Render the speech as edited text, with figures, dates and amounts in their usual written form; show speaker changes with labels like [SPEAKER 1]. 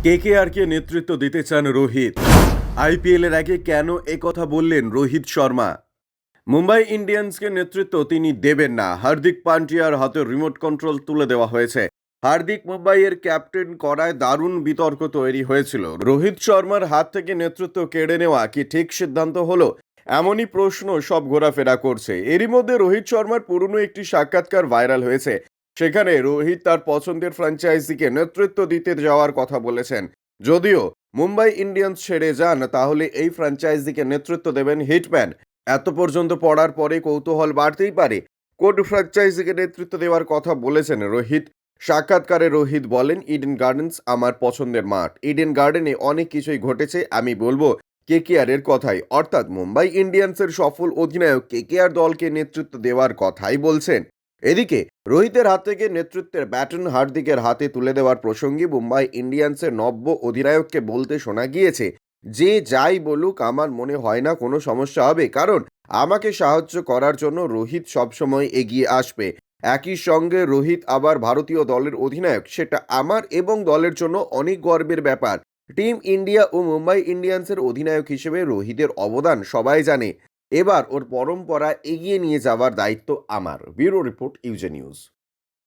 [SPEAKER 1] কেকেআরকে নেতৃত্ব দিতে চান রোহিত। আইপিএলের আগে কেন একথা বললেন রোহিত শর্মা? মুম্বাই ইন্ডিয়ান্সকে নেতৃত্ব তিনি দেবেন না। হার্দিক পান্ডিয়ার হাতে রিমোট কন্ট্রোল তুলে দেওয়া হয়েছে। হার্দিক মুম্বাইয়ের ক্যাপ্টেন করায় দারুণ বিতর্ক তৈরি হয়েছিল। রোহিত শর্মার হাত থেকে নেতৃত্ব কেড়ে নেওয়া কি ঠিক সিদ্ধান্ত হলো? এমনই প্রশ্ন সব ঘোরাফেরা করছে। এরই মধ্যে রোহিত শর্মার পুরনো একটি সাক্ষাৎকার ভাইরাল হয়েছে। সেখানে রোহিত তার পছন্দের ফ্র্যাঞ্চাইজিকে নেতৃত্ব দিতে যাওয়ার কথা বলেছেন। যদিও মুম্বাই ইন্ডিয়ান্স ছেড়ে যান, তাহলে এই ফ্র্যাঞ্চাইজিকে নেতৃত্ব দেবেন হিটম্যান। এত পর্যন্ত পড়ার পরে কৌতূহল বাড়তেই পারে, কোন ফ্র্যাঞ্চাইজিকে নেতৃত্ব দেওয়ার কথা বলেছেন রোহিত। সাক্ষাৎকারে রোহিত বলেন, ইডেন গার্ডেন্স আমার পছন্দের মাঠ। ইডেন গার্ডেনে অনেক কিছুই ঘটেছে, আমি বলবো কেকেআর এর কথাই, অর্থাৎ মুম্বাই ইন্ডিয়ান্সের সফল অধিনায়ক কেকেআর দলকে নেতৃত্ব দেওয়ার কথাই বলছেন। এদিকে রোহিতের হাত থেকে নেতৃত্বের ব্যাটন হার্দিকের হাতে তুলে দেওয়ার প্রসঙ্গে মুম্বাই ইন্ডিয়ান্সের নব্য অধিনায়ককে বলতে শোনা গিয়েছে, যে যাই বলুক আমার মনে হয় না কোনো সমস্যা হবে, কারণ আমাকে সাহায্য করার জন্য রোহিত সবসময় এগিয়ে আসবে। একই সঙ্গে রোহিত আবার ভারতীয় দলের অধিনায়ক, সেটা আমার এবং দলের জন্য অনেক গর্বের ব্যাপার। টিম ইন্ডিয়া ও মুম্বাই ইন্ডিয়ান্সের অধিনায়ক হিসেবে রোহিতের অবদান সবাই জানে। এবার ওর পরম্পরা এগিয়ে নিয়ে যাওয়ার দায়িত্ব আমার। ব্যুরো রিপোর্ট, ইউজে নিউজ।